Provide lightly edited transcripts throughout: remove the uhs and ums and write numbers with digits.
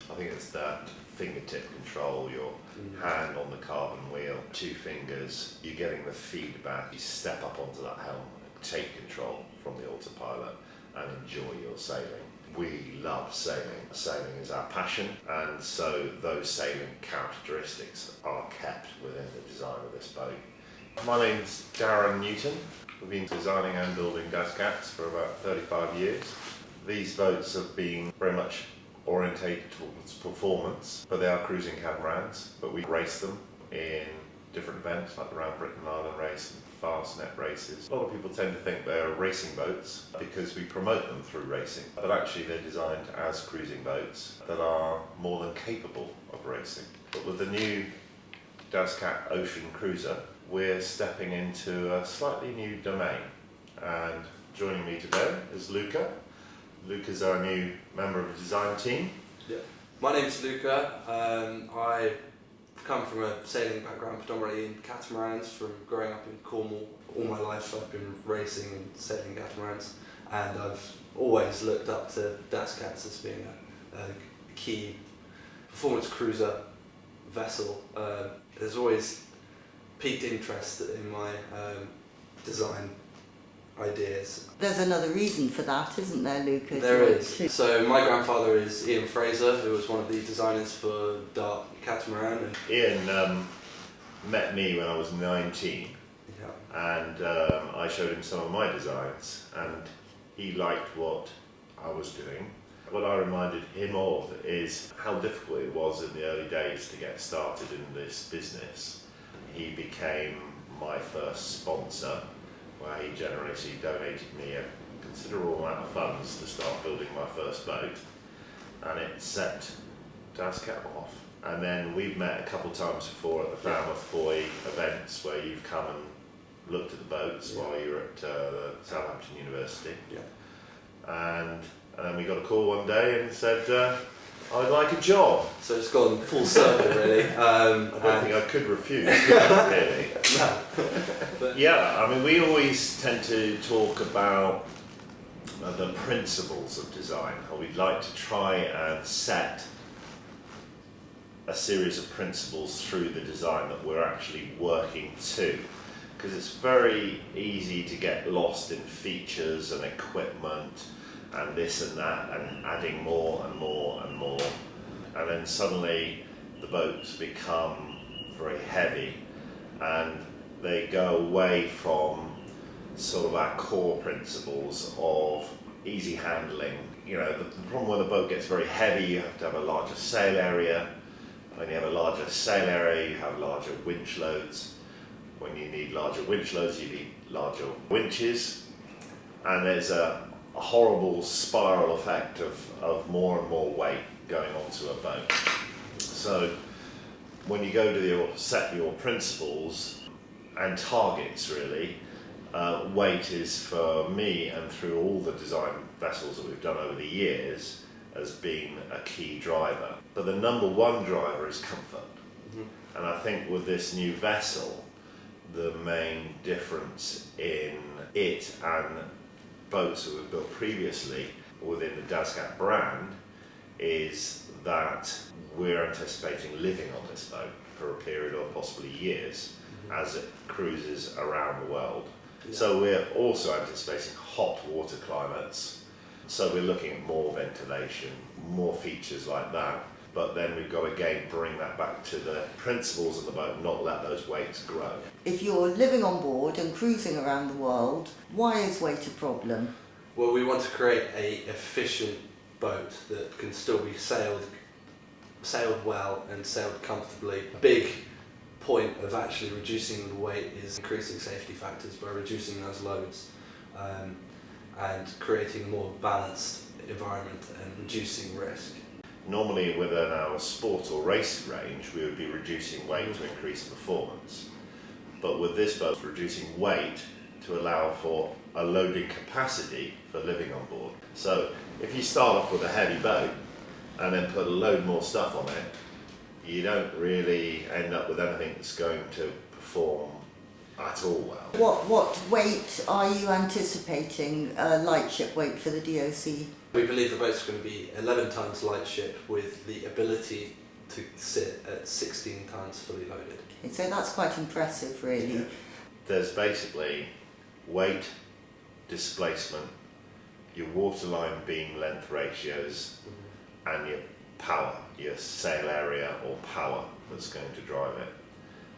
I think it's that fingertip control, your hand on the carbon wheel, 2 fingers, you're getting the feedback, you step up onto that helm, take control from the autopilot and enjoy your sailing. We love sailing. Sailing is our passion, and so those sailing characteristics are kept within the design of this boat. My name's Darren Newton. We've been designing and building Dazcats for about 35 years. These boats have been very much orientated towards performance, but they are cruising catamarans, but we race them in different events like the Round Britain Island race and fast net races. A lot of people tend to think they're racing boats because we promote them through racing, but actually they're designed as cruising boats that are more than capable of racing. But with the new Dazcat Ocean Cruiser, we're stepping into a slightly new domain, and joining me today is Luca. Luca's our new member of the design team. Yeah. My name's Luca. I've come from a sailing background, predominantly in catamarans, from growing up in Cornwall. All my life I've been racing and sailing catamarans, and I've always looked up to Dazcats as being a key performance cruiser vessel. There's always piqued interest in my design ideas. There's another reason for that, isn't there, Luca? There is. So my grandfather is Ian Fraser, who was one of the designers for Dart Catamaran. And Ian met me when I was 19, yeah. and I showed him some of my designs, and he liked what I was doing. What I reminded him of is how difficult it was in the early days to get started in this business. He became my first sponsor, where he generously donated me a considerable amount of funds to start building my first boat, and it set Dazcat off. And then we've met a couple of times before at the Falmouth Foy events where you've come and looked at the boats while you were at Southampton University. Yeah. And then we got a call one day and said, I'd like a job. So it's gone full circle, really. I don't think I could refuse, really. No. But Yeah, I mean, we always tend to talk about the principles of design, or we'd like to try and set a series of principles through the design that we're actually working to. Because it's very easy to get lost in features and equipment and this and that, and adding more and more and more. And then suddenly the boats become very heavy, and they go away from sort of our core principles of easy handling. You know, the problem when the boat gets very heavy, you have to have a larger sail area. When you have a larger sail area, you have larger winch loads. When you need larger winch loads, you need larger winches. And there's a horrible spiral effect of more and more weight going onto a boat. So when you go to set your principles and targets, really, weight is, for me and through all the design vessels that we've done over the years, has been a key driver. But the number one driver is comfort. Mm-hmm. And I think with this new vessel, the main difference in it and boats that we've built previously within the Dazcat brand is that we're anticipating living on this boat for a period of possibly years as it cruises around the world. Yeah. So we're also anticipating hot water climates, so we're looking at more ventilation, more features like that, but then we've got to again bring that back to the principles of the boat, not let those weights grow. If you're living on board and cruising around the world, why is weight a problem? well, we want to create an efficient boat that can still be sailed well and sailed comfortably. A big point of actually reducing the weight is increasing safety factors by reducing those loads and creating a more balanced environment and reducing risk. Normally within our sport or race range we would be reducing weight to increase performance, but with this boat reducing weight to allow for a loading capacity for living on board. So if you start off with a heavy boat and then put a load more stuff on it, you don't really end up with anything that's going to perform at all well. What weight are you anticipating, lightship weight for the DOC? We believe the boat's going to be 11 tons lightship with the ability to sit at 16 tons fully loaded. Okay, so that's quite impressive, really. Yeah. There's basically weight, displacement, your waterline beam length ratios, and your power, your sail area or power that's going to drive it.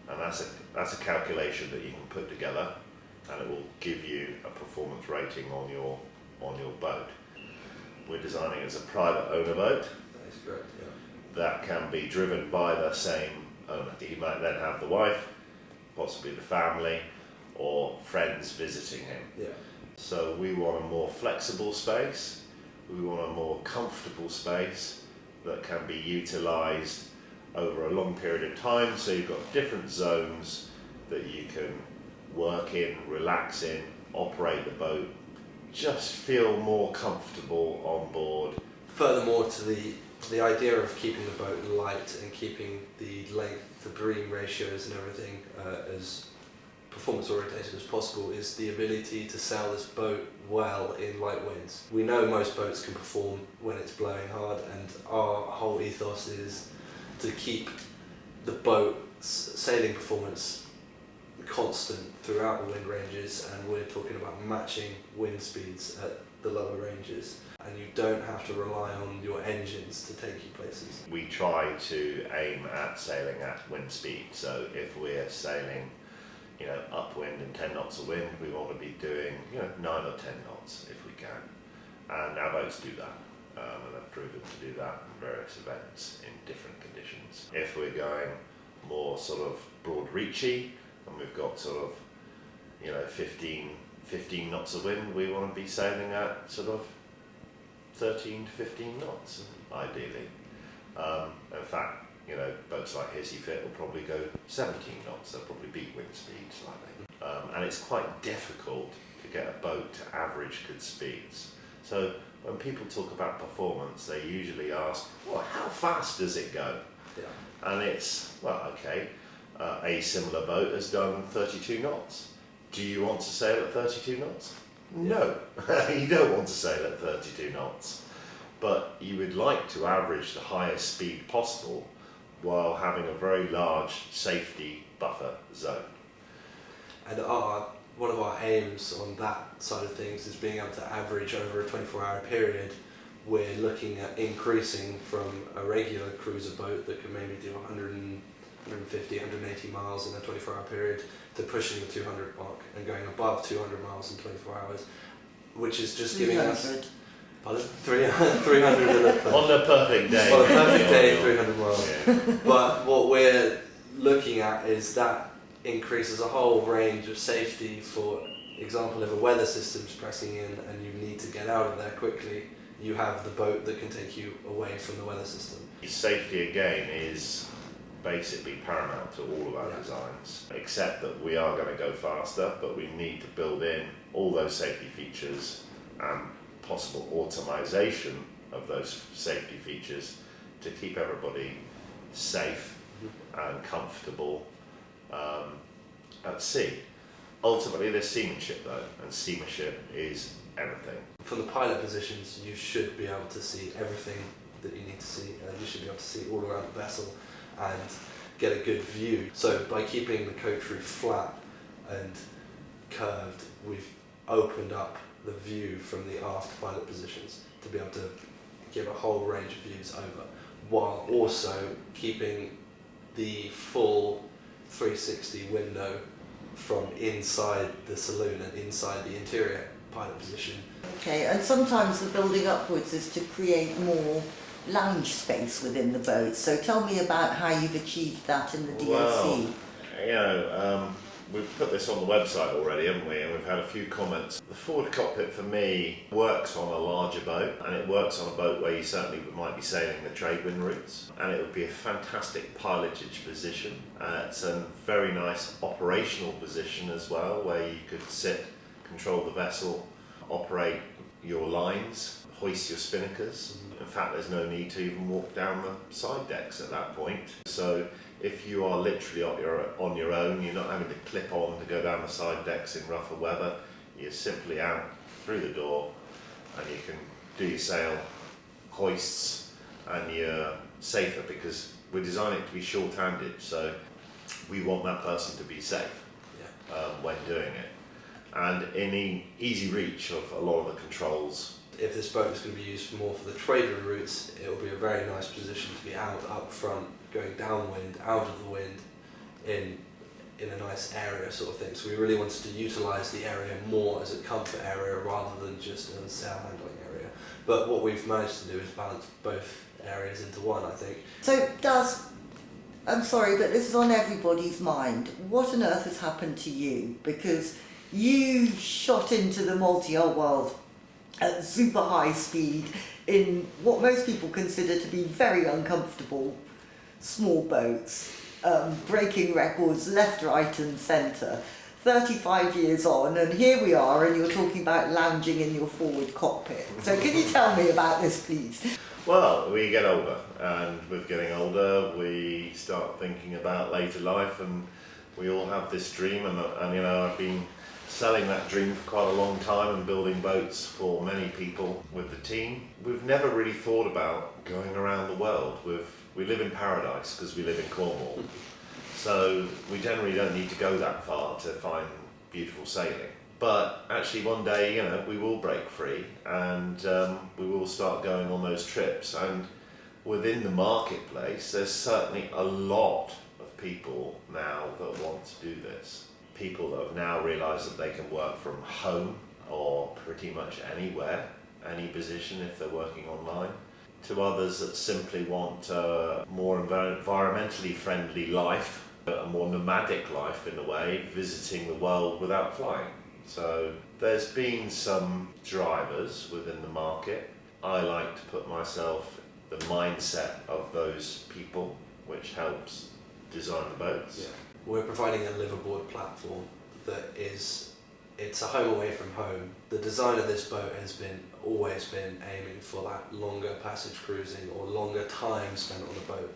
And that's a calculation that you can put together, and it will give you a performance rating on your boat. We're designing it as a private owner boat. That is correct, yeah. That can be driven by the same owner. He might then have the wife, possibly the family, or friends visiting him. Yeah. So we want a more flexible space, we want a more comfortable space that can be utilised over a long period of time, so you've got different zones that you can work in, relax in, operate the boat, just feel more comfortable on board. Furthermore, to the idea of keeping the boat light and keeping the length to beam ratios and everything as performance orientated as possible is the ability to sail this boat well in light winds. We know most boats can perform when it's blowing hard, and our whole ethos is to keep the boat's sailing performance constant throughout the wind ranges, and we're talking about matching wind speeds at the lower ranges, and you don't have to rely on your engines to take you places. We try to aim at sailing at wind speed, so if we're sailing upwind and 10 knots of wind, we want to be doing 9 or 10 knots if we can, and our boats do that, and they've proven to do that in various events in different conditions. If we're going more sort of broad reachy and we've got sort of 15 knots of wind, we want to be sailing at sort of 13 to 15 knots ideally. In fact, boats like Hissy Fit will probably go 17 knots, they'll probably beat wind speed slightly. And it's quite difficult to get a boat to average good speeds. So when people talk about performance, they usually ask, well, how fast does it go? Yeah. And it's, well, okay, a similar boat has done 32 knots. Do you want to sail at 32 knots? No, you don't want to sail at 32 knots. But you would like to average the highest speed possible while having a very large safety buffer zone. And one of our aims on that side of things is being able to average over a 24-hour period. We're looking at increasing from a regular cruiser boat that can maybe do 150, 180 miles in a 24-hour period to pushing the 200 mark and going above 200 miles in 24 hours, which is just giving us... Pardon? 300 on a perfect day. On a perfect day, 300 miles. Yeah. But what we're looking at is that increases a whole range of safety. For example, if a weather system's pressing in and you need to get out of there quickly, you have the boat that can take you away from the weather system. Safety again is basically paramount to all of our designs, except that we are going to go faster, but we need to build in all those safety features and possible automation of those safety features to keep everybody safe and comfortable at sea. Ultimately, there's seamanship though, and seamanship is everything. From the pilot positions, you should be able to see everything that you need to see. You should be able to see all around the vessel and get a good view. So by keeping the coach roof flat and curved, we've opened up the view from the aft pilot positions to be able to give a whole range of views over, while also keeping the full 360 window from inside the saloon and inside the interior pilot position. Okay, and sometimes the building upwards is to create more lounge space within the boat. So tell me about how you've achieved that in the DOC. Well, we've put this on the website already, haven't we? And we've had a few comments. The forward cockpit for me works on a larger boat, and it works on a boat where you certainly might be sailing the trade wind routes, and it would be a fantastic pilotage position. It's a very nice operational position as well, where you could sit, control the vessel, operate your lines, hoist your spinnakers. In fact, there's no need to even walk down the side decks at that point. So if you are literally on your own, you're not having to clip on to go down the side decks in rougher weather. You're simply out through the door, and you can do your sail hoists, and you're safer because we're designing it to be short-handed, so we want that person to be safe when doing it, and in easy reach of a lot of the controls. If this boat is going to be used more for the trader routes, it will be a very nice position to be out up front, going downwind, out of the wind, in a nice area sort of thing. So we really wanted to utilise the area more as a comfort area rather than just a sail handling area. But what we've managed to do is balance both areas into one, I think. So I'm sorry, but this is on everybody's mind. What on earth has happened to you? Because you shot into the multi-hull world at super high speed in what most people consider to be very uncomfortable small boats, breaking records left, right and centre. 35 years on, and here we are, and you're talking about lounging in your forward cockpit. So can you tell me about this, please? Well, we get older, and with getting older, we start thinking about later life, and we all have this dream, and you know, I've been selling that dream for quite a long time and building boats for many people with the team. We've never really thought about going around the world. We live in paradise because we live in Cornwall, so we generally don't need to go that far to find beautiful sailing. But actually one day, you know, we will break free, and we will start going on those trips. And within the marketplace, there's certainly a lot of people now that want to do this. People that have now realised that they can work from home or pretty much anywhere, any position if they're working online. To others that simply want a more environmentally friendly life, a more nomadic life in a way, visiting the world without flying. So there's been some drivers within the market. I like to put myself the mindset of those people, which helps design the boats. Yeah. We're providing a liverboard platform that it's a home away from home. The design of this boat has always been aiming for that longer passage cruising or longer time spent on the boat.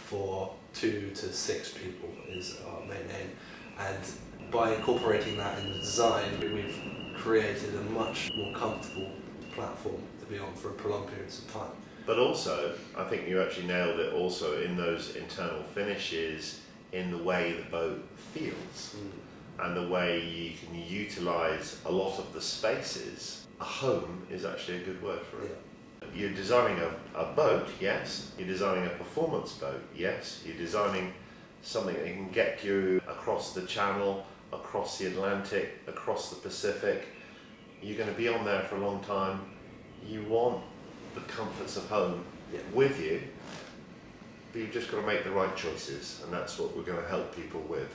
For 2 to 6 people is our main aim, and by incorporating that in the design, we've created a much more comfortable platform to be on for prolonged periods of time. But also, I think you actually nailed it also in those internal finishes, in the way the boat feels and the way you can utilise a lot of the spaces. A home is actually a good word for it. Yeah. You're designing a boat, yes. You're designing a performance boat, yes. You're designing something that can get you across the Channel, across the Atlantic, across the Pacific. You're going to be on there for a long time. You want the comforts of home with you, but you've just got to make the right choices, and that's what we're going to help people with.